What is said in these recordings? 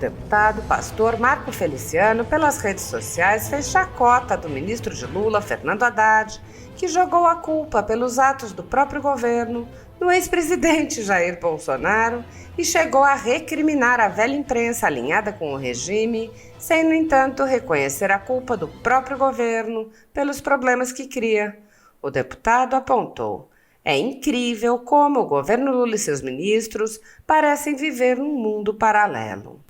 deputado pastor Marco Feliciano, pelas redes sociais, fez chacota do ministro de Lula, Fernando Haddad, que jogou a culpa pelos atos do próprio governo no ex-presidente Jair Bolsonaro e chegou a recriminar a velha imprensa alinhada com o regime, sem, no entanto, reconhecer a culpa do próprio governo pelos problemas que cria. O deputado apontou: é incrível como o governo Lula e seus ministros parecem viver num mundo paralelo.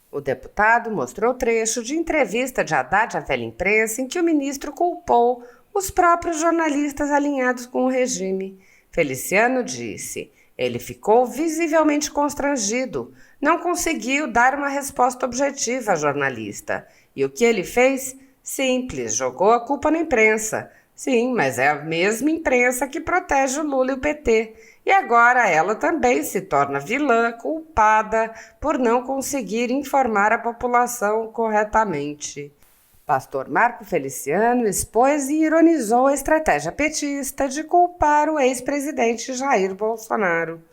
O deputado mostrou trecho de entrevista de Haddad à velha imprensa em que o ministro culpou os próprios jornalistas alinhados com o regime. Feliciano disse: ele ficou visivelmente constrangido, não conseguiu dar uma resposta objetiva à jornalista. E o que ele fez? Simples, jogou a culpa na imprensa. Sim, mas é a mesma imprensa que protege o Lula e o PT. E agora ela também se torna vilã, culpada por não conseguir informar a população corretamente. Pastor Marco Feliciano expôs e ironizou a estratégia petista de culpar o ex-presidente Jair Bolsonaro.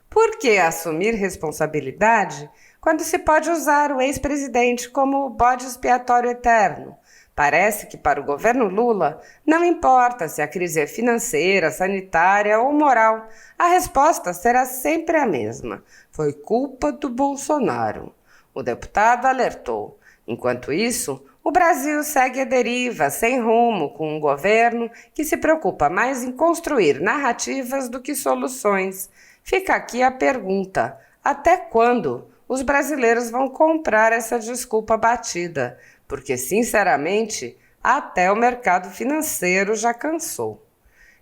Por que assumir responsabilidade quando se pode usar o ex-presidente como bode expiatório eterno? Parece que para o governo Lula não importa se a crise é financeira, sanitária ou moral, a resposta será sempre a mesma: foi culpa do Bolsonaro. O deputado alertou. Enquanto isso, o Brasil segue à deriva, sem rumo, com um governo que se preocupa mais em construir narrativas do que soluções. Fica aqui a pergunta: até quando os brasileiros vão comprar essa desculpa batida? Porque, sinceramente, até o mercado financeiro já cansou.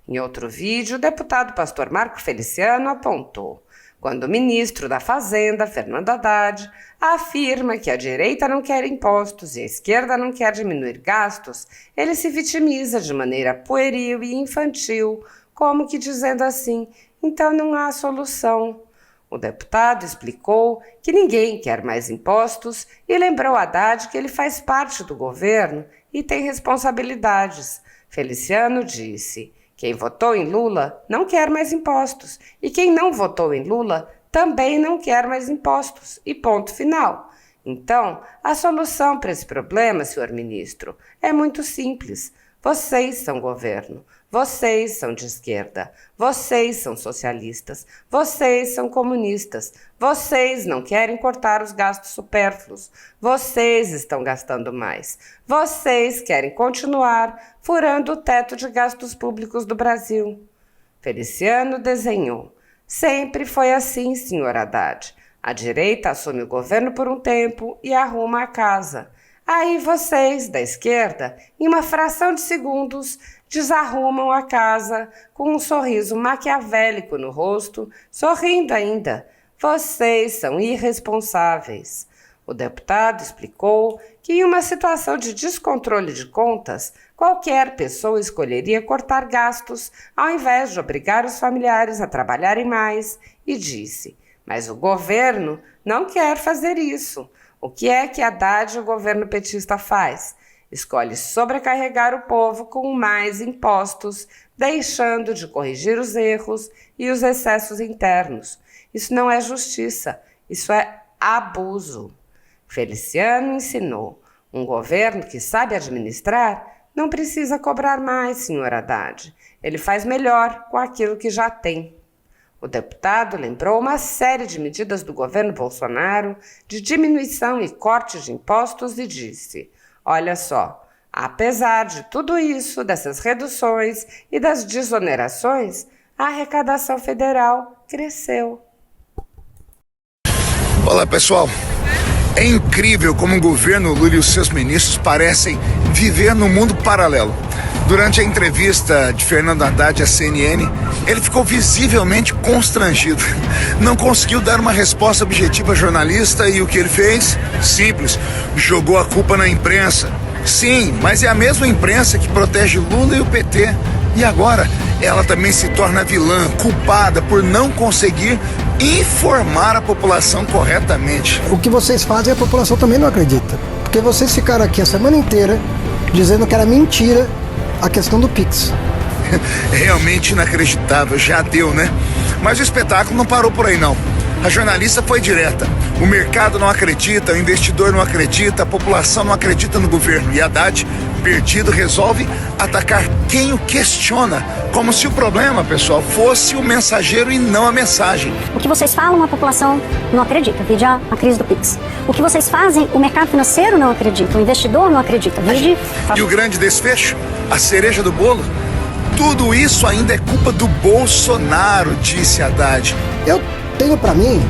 Em outro vídeo, o deputado pastor Marco Feliciano apontou: quando o ministro da Fazenda, Fernando Haddad, afirma que a direita não quer impostos e a esquerda não quer diminuir gastos, ele se vitimiza de maneira pueril e infantil, como que dizendo assim: então não há solução. O deputado explicou que ninguém quer mais impostos e lembrou Haddad que ele faz parte do governo e tem responsabilidades. Feliciano disse: quem votou em Lula não quer mais impostos e quem não votou em Lula também não quer mais impostos, e ponto final. Então, a solução para esse problema, senhor ministro, é muito simples. Vocês são governo, vocês são de esquerda, vocês são socialistas, vocês são comunistas, vocês não querem cortar os gastos supérfluos, vocês estão gastando mais, vocês querem continuar furando o teto de gastos públicos do Brasil. Feliciano desenhou: sempre foi assim, senhor Haddad. A direita assume o governo por um tempo e arruma a casa. Aí vocês, da esquerda, em uma fração de segundos, desarrumam a casa com um sorriso maquiavélico no rosto, sorrindo ainda. Vocês são irresponsáveis. O deputado explicou que em uma situação de descontrole de contas, qualquer pessoa escolheria cortar gastos ao invés de obrigar os familiares a trabalharem mais, e disse: mas o governo não quer fazer isso. O que é que Haddad e o governo petista faz? Escolhe sobrecarregar o povo com mais impostos, deixando de corrigir os erros e os excessos internos. Isso não é justiça, isso é abuso. Feliciano ensinou: um governo que sabe administrar não precisa cobrar mais, senhor Haddad. Ele faz melhor com aquilo que já tem. O deputado lembrou uma série de medidas do governo Bolsonaro de diminuição e corte de impostos e disse: olha só, apesar de tudo isso, dessas reduções e das desonerações, a arrecadação federal cresceu. Olá, pessoal. É incrível como o governo Lula e os seus ministros parecem viver num mundo paralelo. Durante a entrevista de Fernando Haddad à CNN, ele ficou visivelmente constrangido. Não conseguiu dar uma resposta objetiva à jornalista e o que ele fez? Simples, jogou a culpa na imprensa. Sim, mas é a mesma imprensa que protege Lula e o PT. E agora, ela também se torna vilã, culpada por não conseguir informar a população corretamente. O que vocês fazem, a população também não acredita. Porque vocês ficaram aqui a semana inteira dizendo que era mentira a questão do Pix. Realmente inacreditável, já deu, né? Mas o espetáculo não parou por aí, não. A jornalista foi direta. O mercado não acredita, o investidor não acredita, a população não acredita no governo. E Haddad, perdido, resolve atacar quem o questiona. Como se o problema, pessoal, fosse o mensageiro e não a mensagem. O que vocês falam, a população não acredita. Vide a crise do Pix. O que vocês fazem, o mercado financeiro não acredita, o investidor não acredita. Vide... E o grande desfecho? A cereja do bolo? Tudo isso ainda é culpa do Bolsonaro, disse Haddad. Eu tenho para mim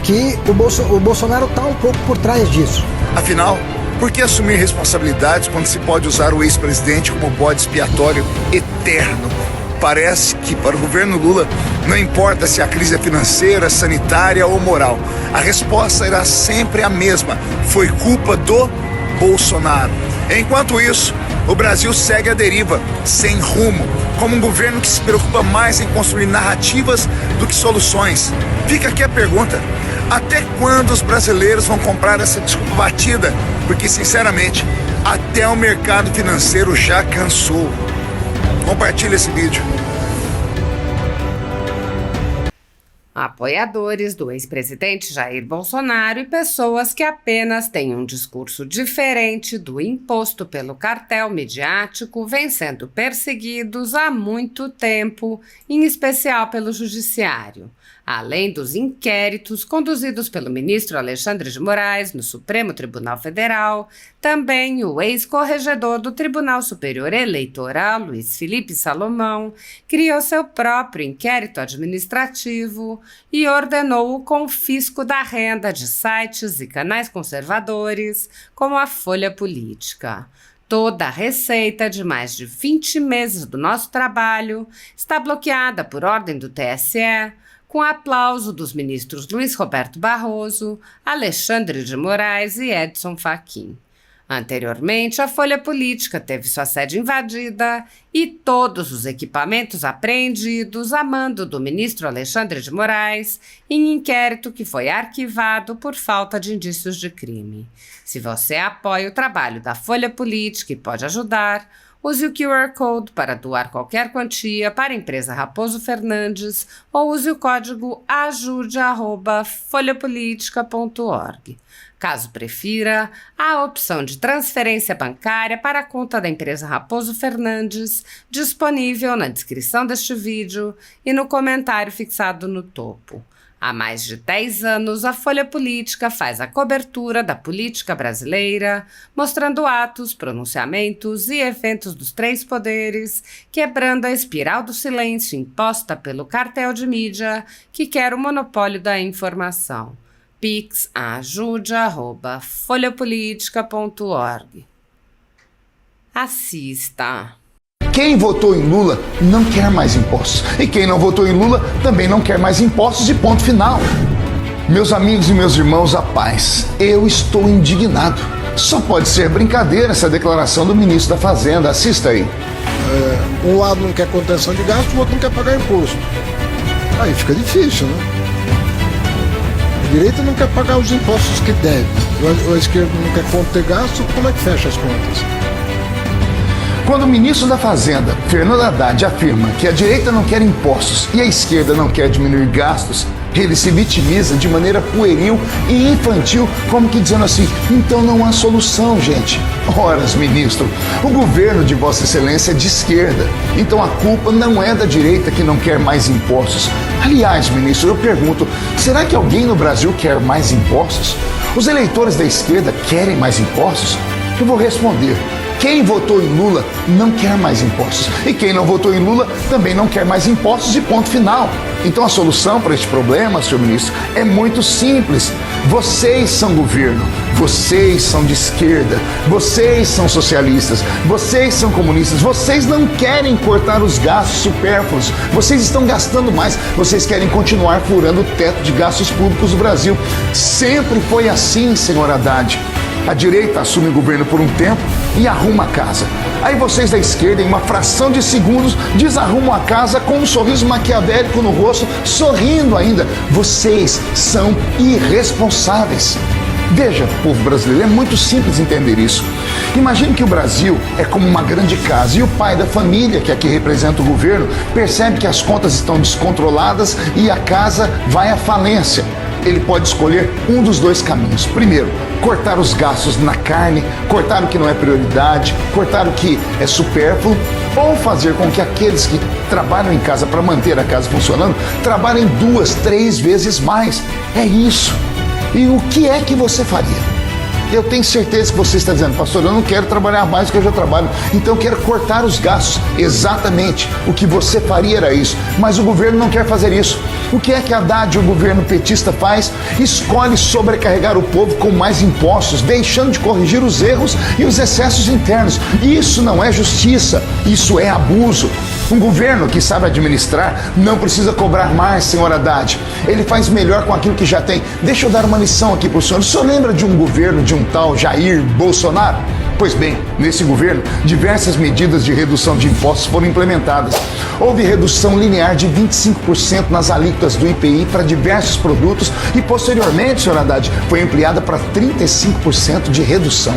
que o Bolsonaro tá um pouco por trás disso. Afinal, por que assumir responsabilidades quando se pode usar o ex-presidente como bode expiatório eterno? Parece que para o governo Lula não importa se a crise é financeira, sanitária ou moral. A resposta irá sempre a mesma. Foi culpa do Bolsonaro. Enquanto isso, o Brasil segue à deriva, sem rumo, como um governo que se preocupa mais em construir narrativas do que soluções. Fica aqui a pergunta: até quando os brasileiros vão comprar essa desculpa batida? Porque, sinceramente, até o mercado financeiro já cansou. Compartilha esse vídeo. Apoiadores do ex-presidente Jair Bolsonaro e pessoas que apenas têm um discurso diferente do imposto pelo cartel midiático vêm sendo perseguidos há muito tempo, em especial pelo judiciário. Além dos inquéritos conduzidos pelo ministro Alexandre de Moraes no Supremo Tribunal Federal, também o ex-corregedor do Tribunal Superior Eleitoral, Luiz Felipe Salomão, criou seu próprio inquérito administrativo e ordenou o confisco da renda de sites e canais conservadores, como a Folha Política. Toda a receita de mais de 20 meses do nosso trabalho está bloqueada por ordem do TSE, com aplauso dos ministros Luiz Roberto Barroso, Alexandre de Moraes e Edson Fachin. Anteriormente, a Folha Política teve sua sede invadida e todos os equipamentos apreendidos a mando do ministro Alexandre de Moraes em inquérito que foi arquivado por falta de indícios de crime. Se você apoia o trabalho da Folha Política e pode ajudar, use o QR Code para doar qualquer quantia para a empresa Raposo Fernandes ou use o código ajude@folhapolitica.org. Caso prefira, há a opção de transferência bancária para a conta da empresa Raposo Fernandes, disponível na descrição deste vídeo e no comentário fixado no topo. Há mais de 10 anos, a Folha Política faz a cobertura da política brasileira, mostrando atos, pronunciamentos e eventos dos três poderes, quebrando a espiral do silêncio imposta pelo cartel de mídia que quer o monopólio da informação. Pix ajude@folhapolitica.org. Assista. Quem votou em Lula não quer mais impostos. E quem não votou em Lula também não quer mais impostos e ponto final. Meus amigos e meus irmãos, a paz. Eu estou indignado. Só pode ser brincadeira essa declaração do ministro da Fazenda. Assista aí. Um lado não quer contenção de gasto, o outro não quer pagar imposto. Aí fica difícil, né? A direita não quer pagar os impostos que deve. A esquerda não quer conter gasto, como é que fecha as contas? Quando o ministro da Fazenda, Fernando Haddad, afirma que a direita não quer impostos e a esquerda não quer diminuir gastos, ele se vitimiza de maneira pueril e infantil, como que dizendo assim: então não há solução, gente. Horas, ministro, o governo de Vossa Excelência é de esquerda, então a culpa não é da direita que não quer mais impostos. Aliás, ministro, eu pergunto, será que alguém no Brasil quer mais impostos? Os eleitores da esquerda querem mais impostos? Eu vou responder. Quem votou em Lula não quer mais impostos. E quem não votou em Lula também não quer mais impostos e ponto final. Então a solução para este problema, senhor ministro, é muito simples. Vocês são governo, vocês são de esquerda, vocês são socialistas, vocês são comunistas, vocês não querem cortar os gastos supérfluos, vocês estão gastando mais, vocês querem continuar furando o teto de gastos públicos do Brasil. Sempre foi assim, senhor Haddad. A direita assume o governo por um tempo e arruma a casa. Aí vocês da esquerda, em uma fração de segundos, desarrumam a casa com um sorriso maquiavélico no rosto, sorrindo ainda. Vocês são irresponsáveis. Veja, povo brasileiro, é muito simples entender isso. Imagine que o Brasil é como uma grande casa e o pai da família, que aqui representa o governo, percebe que as contas estão descontroladas e a casa vai à falência. Ele pode escolher um dos dois caminhos. Primeiro, cortar os gastos na carne, cortar o que não é prioridade, cortar o que é supérfluo, ou fazer com que aqueles que trabalham em casa para manter a casa funcionando, trabalhem 2, 3 vezes mais. É isso. E o que é que você faria? Eu tenho certeza que você está dizendo, pastor, eu não quero trabalhar mais do que eu já trabalho, então eu quero cortar os gastos. Exatamente, o que você faria era isso, mas o governo não quer fazer isso. O que é que a Haddad, o governo petista, faz? Escolhe sobrecarregar o povo com mais impostos, deixando de corrigir os erros e os excessos internos. Isso não é justiça, isso é abuso. Um governo que sabe administrar não precisa cobrar mais, senhor Haddad. Ele faz melhor com aquilo que já tem. Deixa eu dar uma lição aqui para o senhor. O senhor lembra de um governo de um tal Jair Bolsonaro? Pois bem, nesse governo, diversas medidas de redução de impostos foram implementadas. Houve redução linear de 25% nas alíquotas do IPI para diversos produtos e, posteriormente, senhor Haddad, foi ampliada para 35% de redução.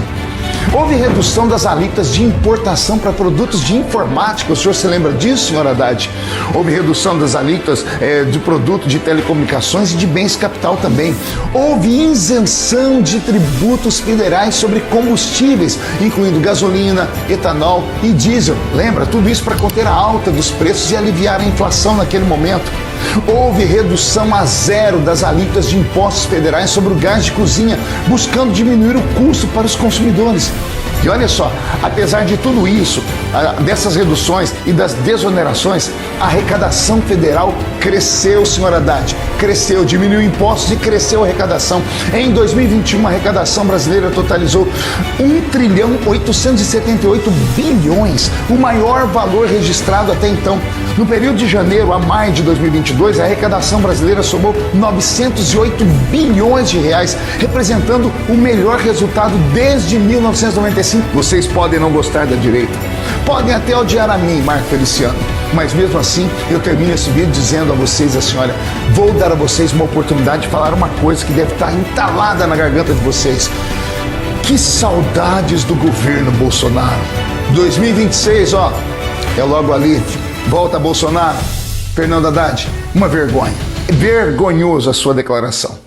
Houve redução das alíquotas de importação para produtos de informática. O senhor se lembra disso, senhor Haddad? Houve redução das alíquotas de produto de telecomunicações e de bens capital também. Houve isenção de tributos federais sobre combustíveis, incluindo gasolina, etanol e diesel. Lembra? Tudo isso para conter a alta dos preços e aliviar a inflação naquele momento. Houve redução a 0 das alíquotas de impostos federais sobre o gás de cozinha, buscando diminuir o custo para os consumidores. E olha só, apesar de tudo isso, dessas reduções e das desonerações, a arrecadação federal cresceu, senhor Haddad. Cresceu, diminuiu impostos e cresceu a arrecadação. Em 2021, a arrecadação brasileira totalizou 1,878 bilhões, o maior valor registrado até então. No período de janeiro a maio de 2022, a arrecadação brasileira somou 908 bilhões de reais, representando o melhor resultado desde 1995. Vocês podem não gostar da direita, podem até odiar a mim, Marco Feliciano, mas mesmo assim eu termino esse vídeo dizendo a vocês assim, olha, vou dar a vocês uma oportunidade de falar uma coisa que deve estar entalada na garganta de vocês. Que saudades do governo Bolsonaro. 2026, ó, é logo ali. Volta Bolsonaro. Fernando Haddad, uma vergonha. É vergonhoso a sua declaração.